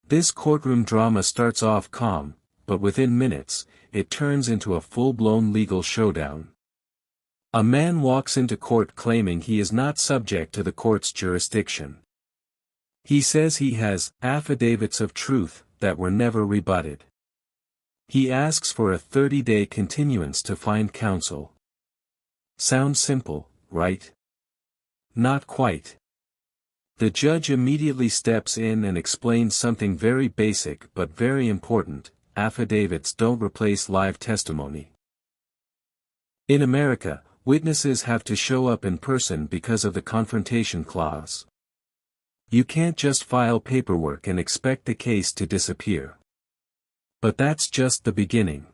This courtroom drama starts off calm, but within minutes, it turns into a full-blown legal showdown. A man walks into court claiming he is not subject to the court's jurisdiction. He says he has affidavits of truth that were never rebutted. He asks for a 30-day continuance to find counsel. Sounds simple, right? Not quite. The judge immediately steps in and explains something very basic but very important: affidavits don't replace live testimony. In America, witnesses have to show up in person because of the confrontation clause. You can't just file paperwork and expect the case to disappear. But that's just the beginning.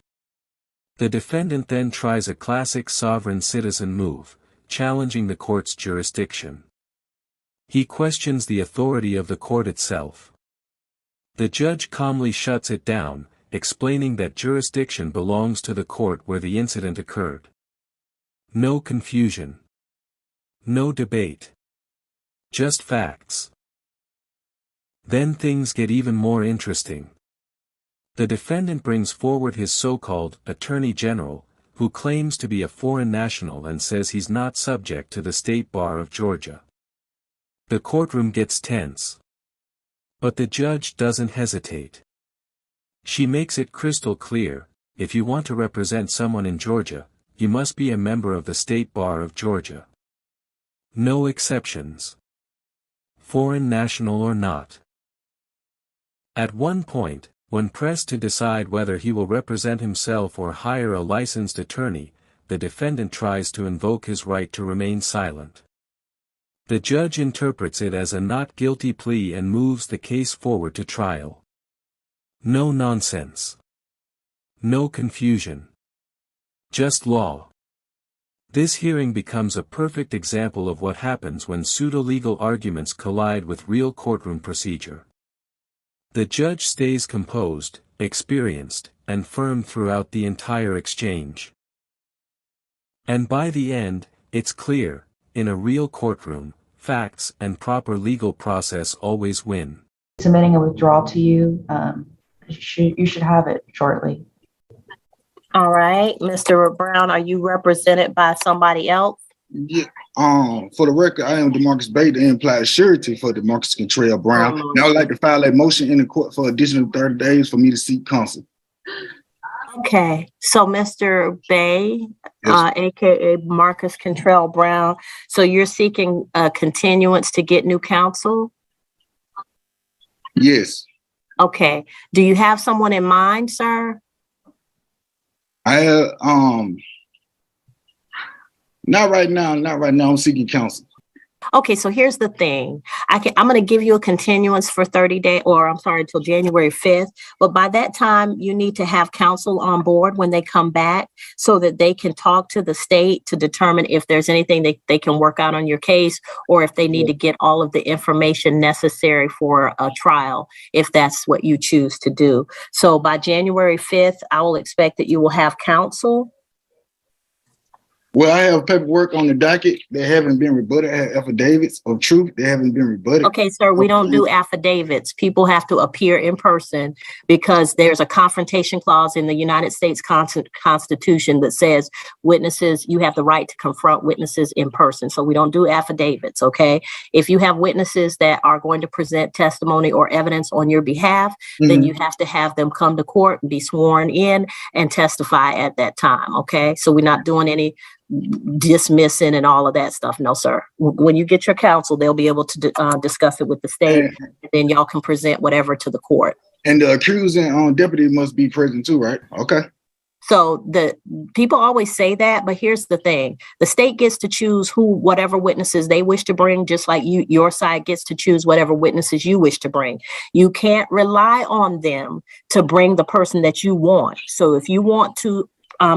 The defendant then tries a classic sovereign citizen move, challenging the court's jurisdiction. He questions the authority of the court itself. The judge calmly shuts it down, explaining that jurisdiction belongs to the court where the incident occurred. No confusion. No debate. Just facts. Then things get even more interesting. The defendant brings forward his so-called Attorney General, who claims to be a foreign national and says he's not subject to the State Bar of Georgia. The courtroom gets tense. But the judge doesn't hesitate. She makes it crystal clear: if you want to represent someone in Georgia, you must be a member of the State Bar of Georgia. No exceptions. Foreign national or not. At one point, when pressed to decide whether he will represent himself or hire a licensed attorney, the defendant tries to invoke his right to remain silent. The judge interprets it as a not guilty plea and moves the case forward to trial. No nonsense. No confusion. Just law. This hearing becomes a perfect example of what happens when pseudo-legal arguments collide with real courtroom procedure. The judge stays composed, experienced, and firm throughout the entire exchange. And by the end, it's clear: in a real courtroom, facts and proper legal process always win. Submitting a withdrawal to you. You should have it shortly. All right, Mr. Brown, are you represented by somebody else? Yeah. For the record, I am DeMarcus Bay, the implied surety for DeMarcus Contrell Brown. And I would like to file a motion in the court for additional 30 days for me to seek counsel. Okay, so Mr. Bay, Yes. aka Marcus Contrell Brown, so you're seeking a continuance to get new counsel? Yes. Okay, do you have someone in mind, sir? I not right now. I'm seeking counsel. Okay, so here's the thing. I'm going to give you a continuance for 30 days, or I'm sorry, until January 5th. But by that time, you need to have counsel on board when they come back so that they can talk to the state to determine if there's anything they can work out on your case, or if they need to get all of the information necessary for a trial, if that's what you choose to do. So by January 5th, I will expect that you will have counsel. Well, I have paperwork on the docket that haven't been rebutted. I have affidavits of truth that haven't been rebutted. Okay, sir, we don't do affidavits. People have to appear in person because there's a confrontation clause in the United States Constitution that says witnesses, you have the right to confront witnesses in person. So we don't do affidavits, okay? If you have witnesses that are going to present testimony or evidence on your behalf, then you have to have them come to court and be sworn in and testify at that time, okay? So we're not doing any dismissing and all of that stuff. No, sir. When you get your counsel, they'll be able to discuss it with the state, and then y'all can present whatever to the court. And the accusing deputy must be present too, right? Okay. So the people always say that, but here's the thing. The state gets to choose whatever witnesses they wish to bring, just like your side gets to choose whatever witnesses you wish to bring. You can't rely on them to bring the person that you want. So if you want to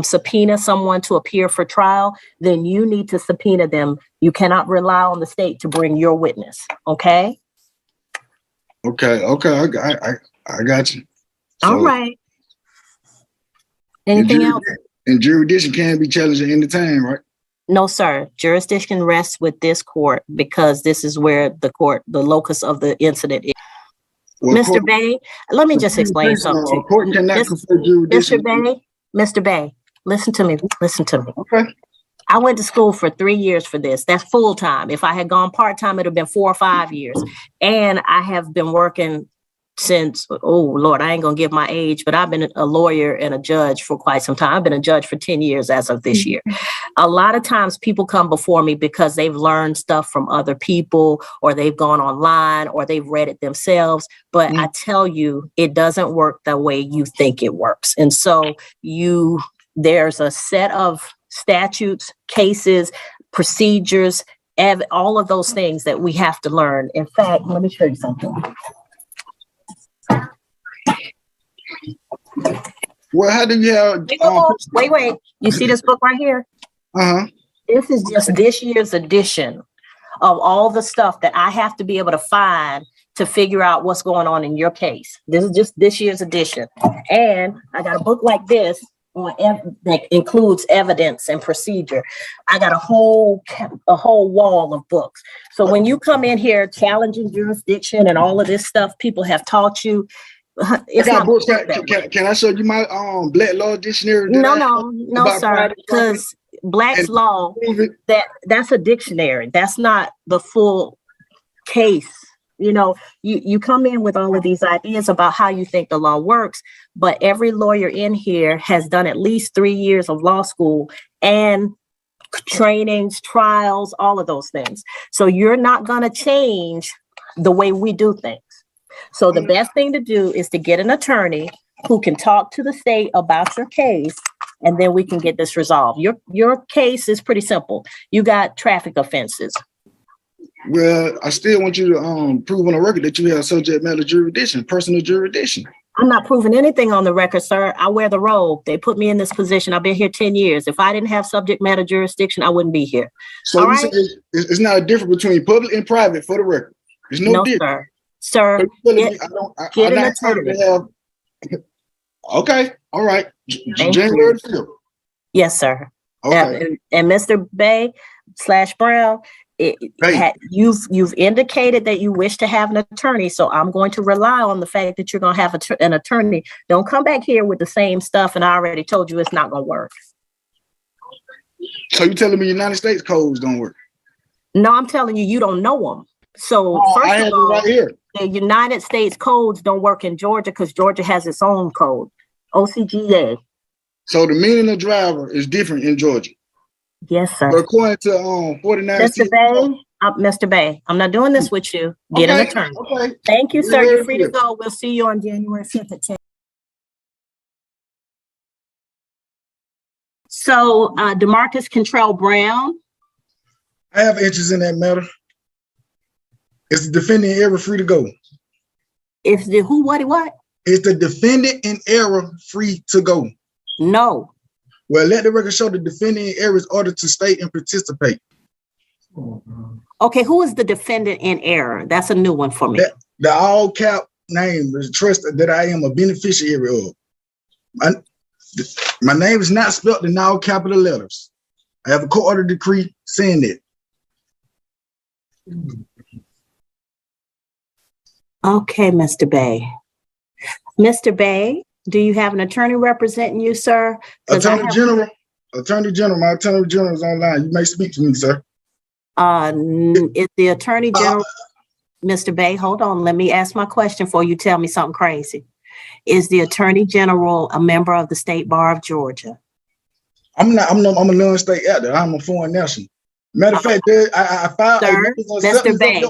subpoena someone to appear for trial, then you need to subpoena them. You cannot rely on the state to bring your witness. Okay. Okay. I got you. So, all right. Anything else? And jurisdiction can be challenged at any time, right? No, sir. Jurisdiction rests with this court because this is where the locus of the incident is. Well, Mr. Bay, let me just explain something to A court you. cannot confer jurisdiction. Mr. Bay, listen to me. Listen to me. Okay. I went to school for 3 years for this. That's full time. If I had gone part time, it would have been 4 or 5 years. And I have been working since, oh Lord, I ain't gonna give my age, but I've been a lawyer and a judge for quite some time. I've been a judge for 10 years as of this year. A lot of times people come before me because they've learned stuff from other people, or they've gone online, or they've read it themselves. But I tell you, it doesn't work the way you think it works. And so there's a set of statutes, cases, procedures, all of those things that we have to learn. In fact, let me show you something. Well, how do you have? Wait. You see this book right here? This is just this year's edition of all the stuff that I have to be able to find to figure out what's going on in your case. This is just this year's edition. And I got a book like this that includes evidence and procedure. I got a whole wall of books. So when you come in here challenging jurisdiction and all of this stuff people have taught you, it's not books. Can I show you my Black Law Dictionary? No, sir. Because Black's Law, that's a dictionary. That's not the full case. You know, you come in with all of these ideas about how you think the law works, but every lawyer in here has done at least 3 years of law school and trainings, trials, all of those things. So you're not going to change the way we do things. So the best thing to do is to get an attorney who can talk to the state about your case, and then we can get this resolved. Your case is pretty simple. You got traffic offenses. Well, I still want you to prove on the record that you have subject matter jurisdiction, personal jurisdiction. I'm not proving anything on the record, sir. I wear the robe. They put me in this position. I've been here 10 years. If I didn't have subject matter jurisdiction, I wouldn't be here. So you say it's not a difference between public and private for the record. There's no difference. Sir, get an attorney. Okay, all right. January 5th. Yes, sir. Okay. And Mr. Bay / Brown, you've indicated that you wish to have an attorney, so I'm going to rely on the fact that you're going to have an attorney. Don't come back here with the same stuff, and I already told you it's not going to work. So you're telling me United States codes don't work? No, I'm telling you don't know them. So first of all, right here. The United States codes don't work in Georgia because Georgia has its own code, OCGA. So the meaning of driver is different in Georgia. Yes, sir. But according to 49. Mr. Bay, I'm not doing this with you. Get an attorney. Okay. Thank you, sir. You're free to go. We'll see you on January 5th at 10. So, DeMarcus Contrell Brown. I have interest in that matter. Is the defendant in error free to go? If the who, what? Is the defendant in error free to go? No. Well, let the record show the defendant in error is ordered to state and participate. Okay, who is the defendant in error? That's a new one for me. The all cap name is trust that I am a beneficiary of. My name is not spelled in all capital letters. I have a court order decree saying that. Okay, Mr. Bay. Mr. Bay, do you have an attorney representing you, sir? Attorney General, my Attorney General is online. You may speak to me, sir. Is the Attorney General, Mr. Bay, hold on. Let me ask my question before you tell me something crazy. Is the Attorney General a member of the State Bar of Georgia? I'm a non-state actor. I'm a foreign national. Matter of fact, I filed Mr. Bay.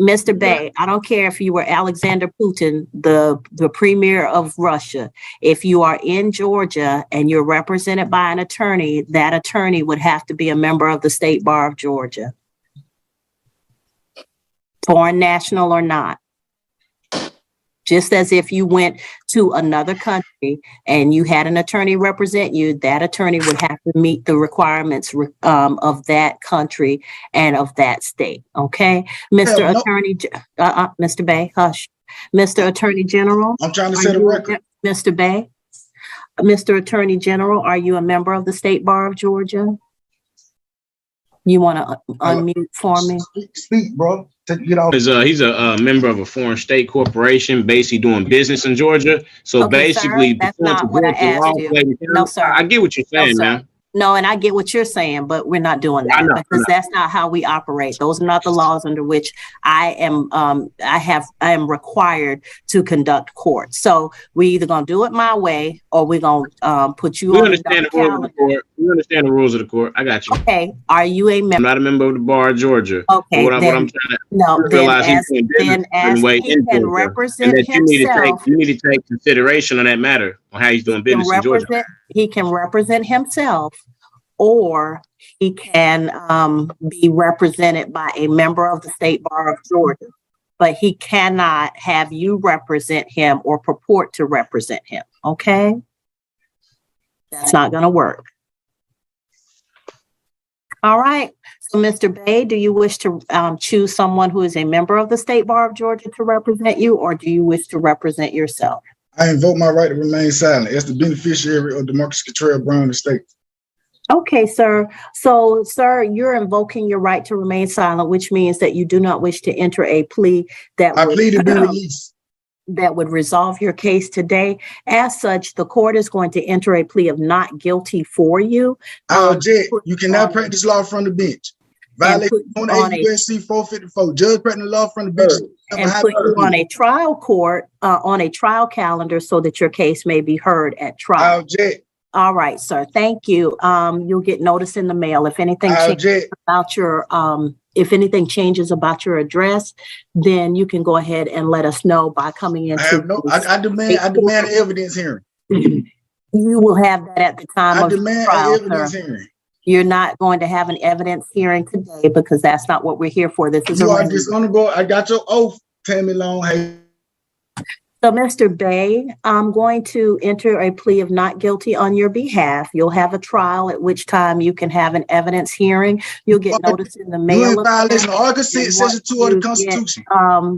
Mr. Bay, I don't care if you were Alexander Putin, the premier of Russia. If you are in Georgia and you're represented by an attorney, that attorney would have to be a member of the State Bar of Georgia. Foreign national or not. Just as if you went to another country and you had an attorney represent you, that attorney would have to meet the requirements of that country and of that state. Okay, Mr. Attorney, Mr. Bay, hush. Mr. Attorney General. I'm trying to set a record. Mr. Bay, Mr. Attorney General, are you a member of the State Bar of Georgia? You want to unmute for me? Speak, bro. to get off. He's a member of a foreign state corporation, basically doing business in Georgia. So Okay, sir, basically, that's before not what I Georgia law asked you. played No, sir. I get what you're No, saying sir. now. No, and I get what you're saying, but we're not doing I that know, because that's not how we operate. Those are not the laws under which I am required to conduct court. So we either gonna do it my way or we're gonna put you We on understand the rules of the court. We understand the rules of the court. I got you. Okay, are you a I'm member? not a member of the bar of Georgia. Okay, What I'm then trying to no, then realize as he's doing business a certain way he in can Georgia, and represent that you himself. need to take consideration on that matter on how he's doing business in Georgia. He can represent himself, or he can be represented by a member of the State Bar of Georgia, but he cannot have you represent him or purport to represent him. Okay, that's not going to work. All right. So, Mr. Bay, do you wish to choose someone who is a member of the State Bar of Georgia to represent you, or do you wish to represent yourself? I invoke my right to remain silent as the beneficiary of Demarcus Cottrell Brown estate. Okay, sir. So, sir, you're invoking your right to remain silent, which means that you do not wish to enter a plea that I plead to be released. That would resolve your case today. As such, the court is going to enter a plea of not guilty for you. I object. You cannot practice law from the bench. Violation 28 U.S.C. 454. Judge practicing law from the bench. And put you on a trial court, on a trial calendar so that your case may be heard at trial. I object. All right, sir. Thank you. You'll get notice in the mail. If anything changes about your changes about your address, then you can go ahead and let us know by coming in. I demand evidence hearing. You will have that at the time of the trial, evidence hearing. You're not going to have an evidence hearing today because that's not what we're here for. This is dishonorable. I got your oath, Tammy Long. Hey. So, Mr. Bay, I'm going to enter a plea of not guilty on your behalf. You'll have a trial at which time you can have an evidence hearing. You'll get notice in the mail. You're in violation of Article 6, Section 2 of the Constitution.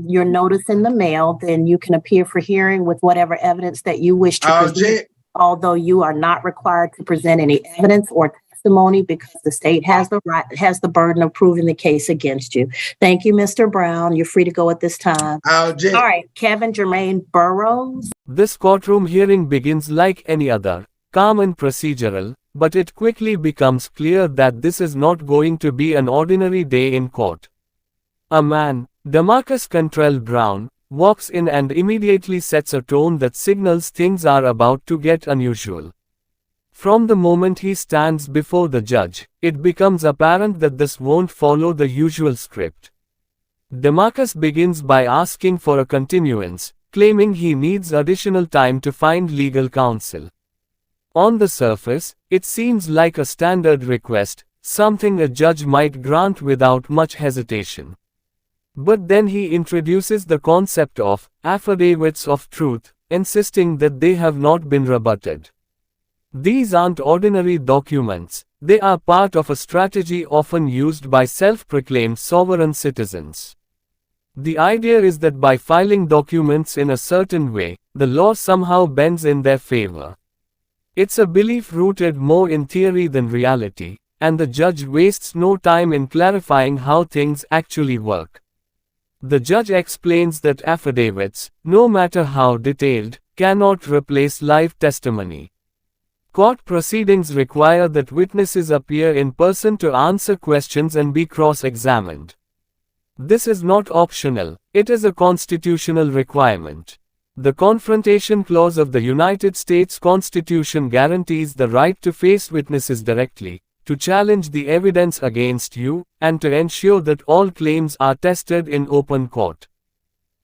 Your notice in the mail, then you can appear for hearing with whatever evidence that you wish to present. Although you are not required to present any evidence or testimony because the state has the burden of proving the case against you. Thank you, Mr. Brown. You're free to go at this time. All right, Kevin Jermaine Burrows. This courtroom hearing begins like any other, calm and procedural, but it quickly becomes clear that this is not going to be an ordinary day in court. A man, Demarcus Cottrell Brown, walks in and immediately sets a tone that signals things are about to get unusual. From the moment he stands before the judge, it becomes apparent that this won't follow the usual script. Demarcus begins by asking for a continuance, claiming he needs additional time to find legal counsel. On the surface, it seems like a standard request, something a judge might grant without much hesitation. But then he introduces the concept of affidavits of truth, insisting that they have not been rebutted. These aren't ordinary documents, they are part of a strategy often used by self-proclaimed sovereign citizens. The idea is that by filing documents in a certain way, the law somehow bends in their favor. It's a belief rooted more in theory than reality, and the judge wastes no time in clarifying how things actually work. The judge explains that affidavits, no matter how detailed, cannot replace live testimony. Court proceedings require that witnesses appear in person to answer questions and be cross-examined. This is not optional, it is a constitutional requirement. The Confrontation Clause of the United States Constitution guarantees the right to face witnesses directly, to challenge the evidence against you, and to ensure that all claims are tested in open court.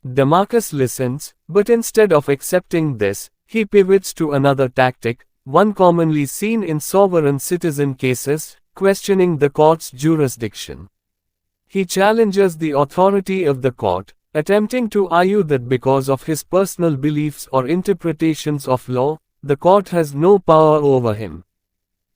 Demarcus listens, but instead of accepting this, he pivots to another tactic, one commonly seen in sovereign citizen cases, questioning the court's jurisdiction. He challenges the authority of the court, attempting to argue that because of his personal beliefs or interpretations of law, the court has no power over him.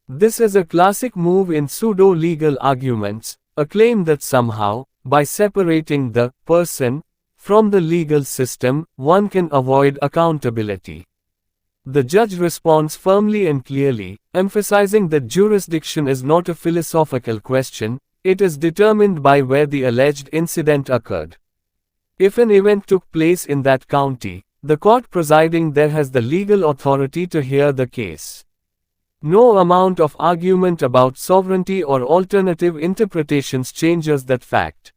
This is a classic move in pseudo-legal arguments, a claim that somehow, by separating the person from the legal system, one can avoid accountability. The judge responds firmly and clearly, emphasizing that jurisdiction is not a philosophical question, It is determined by where the alleged incident occurred. If an event took place in that county, the court presiding there has the legal authority to hear the case. No amount of argument about sovereignty or alternative interpretations changes that fact.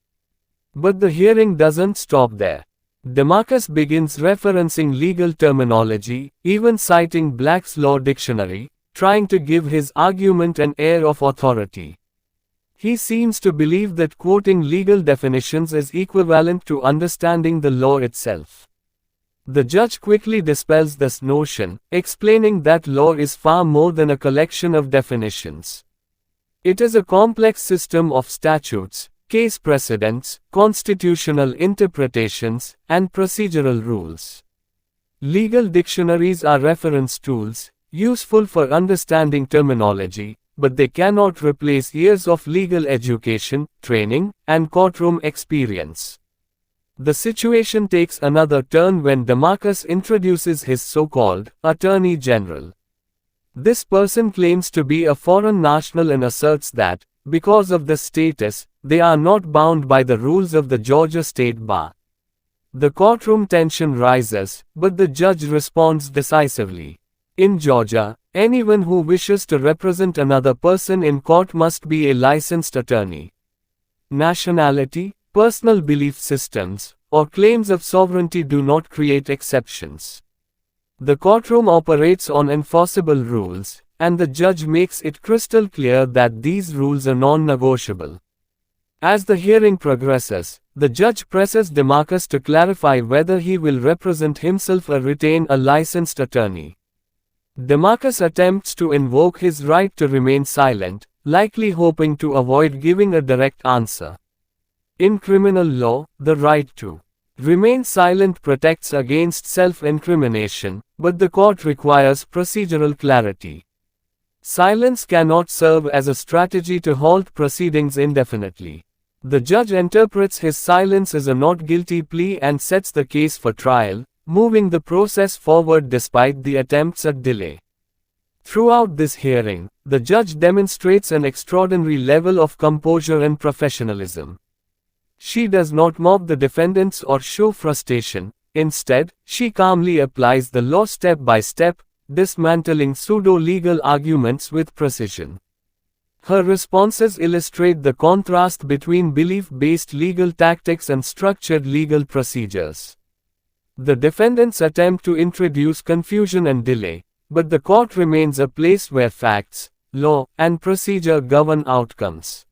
But the hearing doesn't stop there. DeMarcus begins referencing legal terminology, even citing Black's Law Dictionary, trying to give his argument an air of authority. He seems to believe that quoting legal definitions is equivalent to understanding the law itself. The judge quickly dispels this notion, explaining that law is far more than a collection of definitions. It is a complex system of statutes, case precedents, constitutional interpretations, and procedural rules. Legal dictionaries are reference tools, useful for understanding terminology, but they cannot replace years of legal education, training, and courtroom experience. The situation takes another turn when DeMarcus introduces his so-called Attorney General. This person claims to be a foreign national and asserts that, because of this status, they are not bound by the rules of the Georgia State Bar. The courtroom tension rises, but the judge responds decisively. In Georgia, anyone who wishes to represent another person in court must be a licensed attorney. Nationality, personal belief systems, or claims of sovereignty do not create exceptions. The courtroom operates on enforceable rules, and the judge makes it crystal clear that these rules are non-negotiable. As the hearing progresses, the judge presses DeMarcus to clarify whether he will represent himself or retain a licensed attorney. DeMarcus attempts to invoke his right to remain silent, likely hoping to avoid giving a direct answer. In criminal law, the right to remain silent protects against self-incrimination, but the court requires procedural clarity. Silence cannot serve as a strategy to halt proceedings indefinitely. The judge interprets his silence as a not guilty plea and sets the case for trial, moving the process forward despite the attempts at delay. Throughout this hearing, the judge demonstrates an extraordinary level of composure and professionalism. She does not mock the defendants or show frustration. Instead, she calmly applies the law step by step, dismantling pseudo-legal arguments with precision. Her responses illustrate the contrast between belief-based legal tactics and structured legal procedures. The defendants attempt to introduce confusion and delay, but the court remains a place where facts, law, and procedure govern outcomes.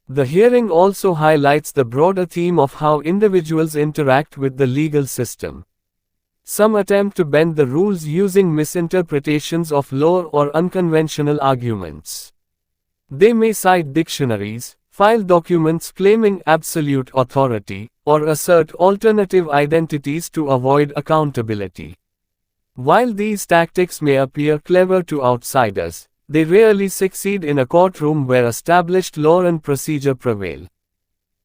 The hearing also highlights the broader theme of how individuals interact with the legal system. Some attempt to bend the rules using misinterpretations of law or unconventional arguments. They may cite dictionaries, file documents claiming absolute authority, or assert alternative identities to avoid accountability. While these tactics may appear clever to outsiders, they rarely succeed in a courtroom where established law and procedure prevail.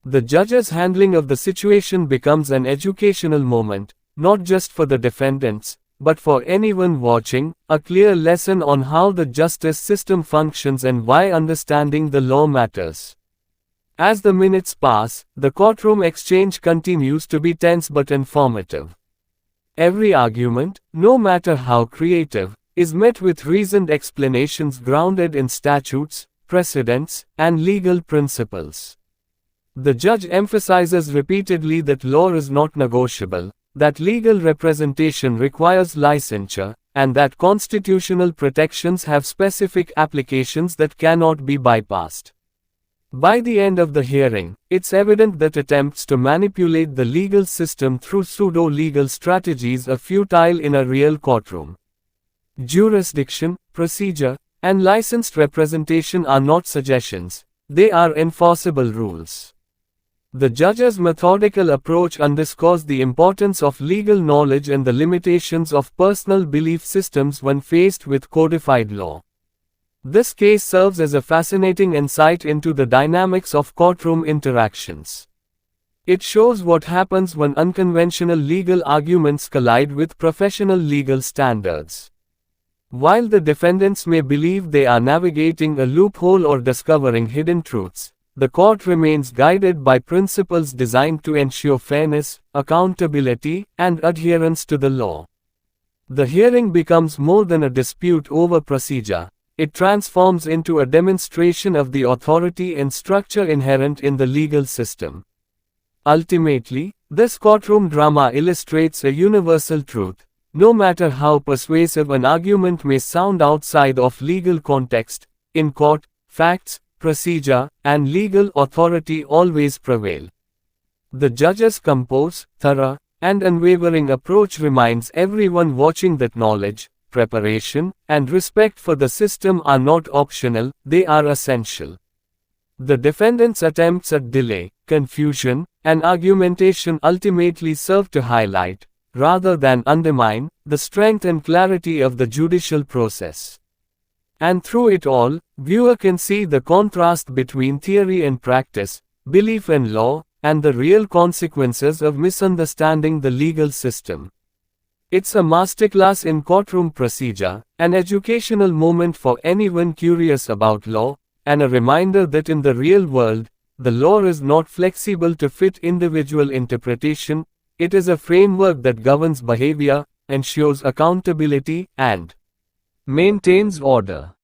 The judge's handling of the situation becomes an educational moment, not just for the defendants, but for anyone watching, a clear lesson on how the justice system functions and why understanding the law matters. As the minutes pass, the courtroom exchange continues to be tense but informative. Every argument, no matter how creative, is met with reasoned explanations grounded in statutes, precedents, and legal principles. The judge emphasizes repeatedly that law is not negotiable, that legal representation requires licensure, and that constitutional protections have specific applications that cannot be bypassed. By the end of the hearing, it's evident that attempts to manipulate the legal system through pseudo-legal strategies are futile in a real courtroom. Jurisdiction, procedure, and licensed representation are not suggestions, they are enforceable rules. The judge's methodical approach underscores the importance of legal knowledge and the limitations of personal belief systems when faced with codified law. This case serves as a fascinating insight into the dynamics of courtroom interactions. It shows what happens when unconventional legal arguments collide with professional legal standards. While the defendants may believe they are navigating a loophole or discovering hidden truths, the court remains guided by principles designed to ensure fairness, accountability, and adherence to the law. The hearing becomes more than a dispute over procedure. It transforms into a demonstration of the authority and structure inherent in the legal system. Ultimately, this courtroom drama illustrates a universal truth. No matter how persuasive an argument may sound outside of legal context, in court, facts, procedure, and legal authority always prevail. The judge's composed, thorough, and unwavering approach reminds everyone watching that knowledge, preparation, and respect for the system are not optional, they are essential. The defendant's attempts at delay, confusion, and argumentation ultimately serve to highlight, rather than undermine, the strength and clarity of the judicial process. And through it all, viewer can see the contrast between theory and practice, belief and law, and the real consequences of misunderstanding the legal system. It's a masterclass in courtroom procedure, an educational moment for anyone curious about law, and a reminder that in the real world, the law is not flexible to fit individual interpretation. It is a framework that governs behavior, ensures accountability, and maintains order.